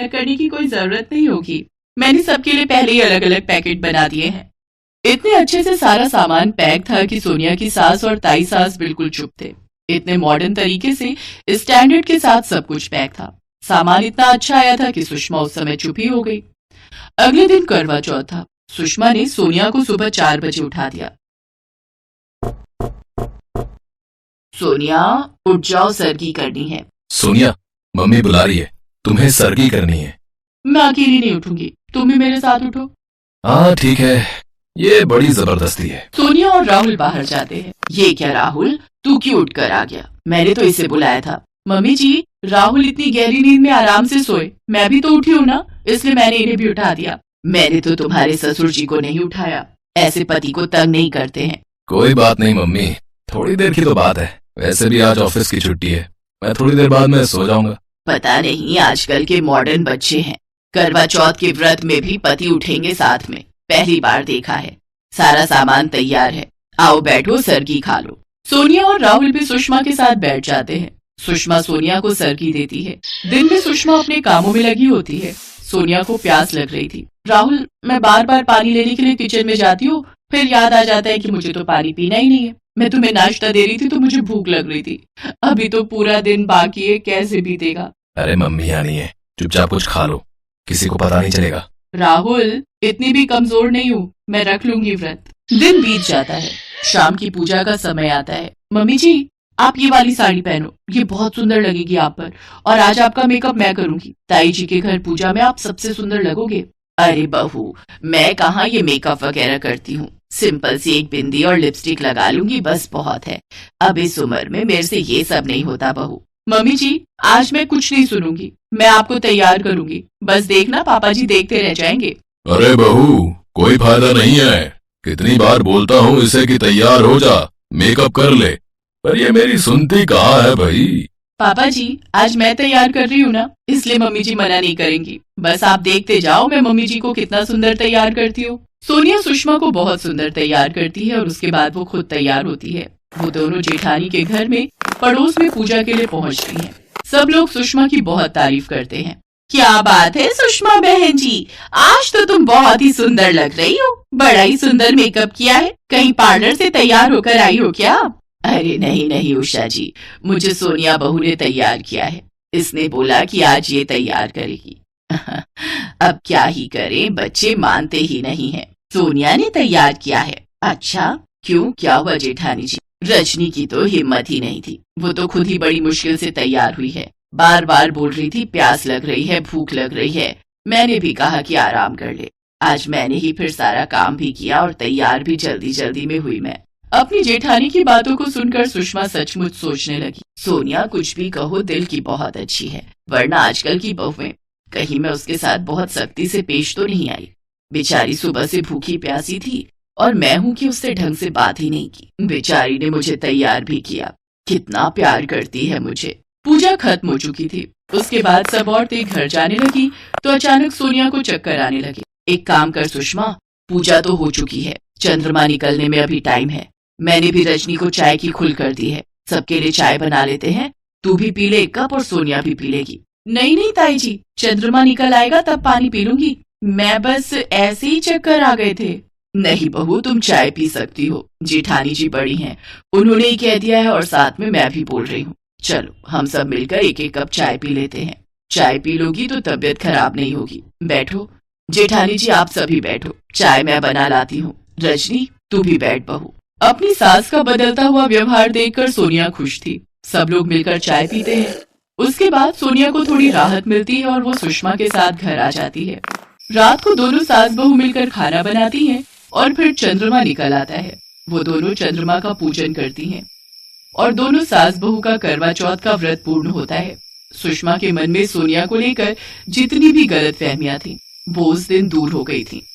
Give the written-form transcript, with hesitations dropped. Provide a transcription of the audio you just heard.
करने की कोई जरूरत नहीं होगी। मैंने सबके लिए पहले ही अलग अलग पैकेट बना दिए हैं। इतने अच्छे से सारा सामान पैक था कि सोनिया की सास और ताई सास बिल्कुल चुप थे। इतने मॉडर्न तरीके से स्टैंडर्ड के साथ सब कुछ पैक था। सामान इतना अच्छा आया था कि सुषमा उस समय चुप ही हो गई। अगले दिन करवा चौथ था। सुषमा ने सोनिया को सुबह 4 बजे उठा दिया। सोनिया, उठ जाओ, सरगी करनी है। सोनिया, मम्मी बुला रही है, तुम्हें सरगी करनी है। मैं अकेली नहीं उठूंगी, तुम भी मेरे साथ उठो। हाँ ठीक है, ये बड़ी जबरदस्ती है। सोनिया और राहुल बाहर जाते हैं। ये क्या राहुल, तू क्यों उठ कर आ गया? मैंने तो इसे बुलाया था। मम्मी जी, राहुल इतनी गहरी नींद में आराम से सोए, मैं भी तो उठी हूँ ना, इसलिए मैंने इन्हें भी उठा दिया। मैंने तो तुम्हारे ससुर जी को नहीं उठाया, ऐसे पति को तंग नहीं करते हैं। कोई बात नहीं मम्मी, थोड़ी देर की तो बात है। वैसे भी आज ऑफिस की छुट्टी है, मैं थोड़ी देर बाद में सो जाऊंगा। पता नहीं आजकल के मॉडर्न बच्चे हैं, करवा चौथ के व्रत में भी पति उठेंगे साथ में, पहली बार देखा है। सारा सामान तैयार है, आओ बैठो, सरगी खा लो। सोनिया और राहुल भी सुषमा के साथ बैठ जाते हैं। सुषमा सोनिया को सरगी देती है। दिन में सुषमा अपने कामों में लगी होती है। सोनिया को प्यास लग रही थी। राहुल, मैं बार बार पानी लेने के लिए किचन में जाती हूँ, फिर याद आ जाता है कि मुझे तो पानी पीना ही नहीं है। मैं तुम्हें नाश्ता दे रही थी तो मुझे भूख लग रही थी, अभी तो पूरा दिन बाकी है, कैसे बीतेगा? अरे मम्मी यहाँ नहीं है, चुपचाप कुछ खा लो, किसी को पता नहीं चलेगा। राहुल, इतनी भी कमजोर नहीं हूँ, मैं रख लूंगी व्रत। दिन बीत जाता है। शाम की पूजा का समय आता है। मम्मी जी, आप ये वाली साड़ी पहनो, ये बहुत सुंदर लगेगी आप पर, और आज आपका मेकअप मैं करूंगी। ताई जी के घर पूजा में आप सबसे सुंदर लगोगे। अरे बहू, मैं कहाँ ये मेकअप वगैरह करती हूँ, सिंपल सी एक बिंदी और लिपस्टिक लगा लूंगी, बस बहुत है। अब इस उम्र में मेरे से ये सब नहीं होता बहू। मम्मी जी, आज मैं कुछ नहीं सुनूंगी, मैं आपको तैयार करूंगी, बस देखना पापा जी देखते रह जाएंगे। अरे बहू, कोई फायदा नहीं है, कितनी बार बोलता हूँ इसे कि तैयार हो जा, मेकअप कर ले, पर ये मेरी सुनती कहाँ है भाई। पापा जी, आज मैं तैयार कर रही हूँ ना, इसलिए मम्मी जी मना नहीं करेंगी, बस आप देखते जाओ मैं मम्मी जी को कितना सुंदर तैयार करती हूँ। सोनिया सुषमा को बहुत सुंदर तैयार करती है और उसके बाद वो खुद तैयार होती है। वो दोनों जेठानी के घर में पड़ोस में पूजा के लिए पहुँचती हैं। सब लोग सुषमा की बहुत तारीफ करते हैं। क्या बात है सुषमा बहन जी, आज तो तुम बहुत ही सुंदर लग रही हो, बड़ा ही सुंदर मेकअप किया है, कहीं पार्लर से तैयार होकर आई हो क्या? अरे नहीं नहीं उषा जी, मुझे सोनिया बहू ने तैयार किया है, इसने बोला कि आज ये तैयार करेगी। अब क्या ही करें, बच्चे मानते ही नहीं हैं। सोनिया ने तैयार किया है? अच्छा, क्यों, क्या हुआ जेठानी जी? रजनी की तो हिम्मत ही नहीं थी, वो तो खुद ही बड़ी मुश्किल से तैयार हुई है। बार बार बोल रही थी प्यास लग रही है, भूख लग रही है। मैंने भी कहा कि आराम कर ले। आज मैंने ही फिर सारा काम भी किया और तैयार भी जल्दी जल्दी में हुई मैं। अपनी जेठानी की बातों को सुनकर सुषमा सचमुच सोचने लगी, सोनिया कुछ भी कहो दिल की बहुत अच्छी है, वरना आजकल की बहुएं, कहीं मैं उसके साथ बहुत सख्ती से पेश तो नहीं आई। बेचारी सुबह से भूखी प्यासी थी और मैं हूँ कि उससे ढंग से बात ही नहीं की। बेचारी ने मुझे तैयार भी किया, कितना प्यार करती है मुझे। पूजा खत्म हो चुकी थी। उसके बाद सब औरतें घर जाने लगी तो अचानक सोनिया को चक्कर आने लगे। एक काम कर सुषमा, पूजा तो हो चुकी है, चंद्रमा निकलने में अभी टाइम है। मैंने भी रजनी को चाय की खुल कर दी है, सबके लिए चाय बना लेते हैं, तू भी पी ले एक कप और सोनिया भी पी लेगी। नहीं नहीं ताई जी, चंद्रमा निकल आएगा तब पानी पी लूंगी, मैं बस ऐसे ही चक्कर आ गए थे। नहीं बहू, तुम चाय पी सकती हो, जेठानी जी बड़ी हैं, उन्होंने ही कह दिया है और साथ में मैं भी बोल रही हूँ। चलो हम सब मिलकर एक एक कप चाय पी लेते हैं, चाय पी लोगी तो तबीयत खराब नहीं होगी। बैठो जेठानी जी, आप सभी बैठो, चाय मैं बना लाती हूँ। रजनी तू भी बैठ बहू। अपनी सास का बदलता हुआ व्यवहार देखकर सोनिया खुश थी। सब लोग मिलकर चाय पीते हैं। उसके बाद सोनिया को थोड़ी राहत मिलती है और वो सुषमा के साथ घर आ जाती है। रात को दोनों सास बहू मिलकर खाना बनाती हैं और फिर चंद्रमा निकल आता है। वो दोनों चंद्रमा का पूजन करती हैं और दोनों सास बहू का करवा चौथ का व्रत पूर्ण होता है। सुषमा के मन में सोनिया को लेकर जितनी भी गलतफहमियां थी वो उस दिन दूर हो गई थी।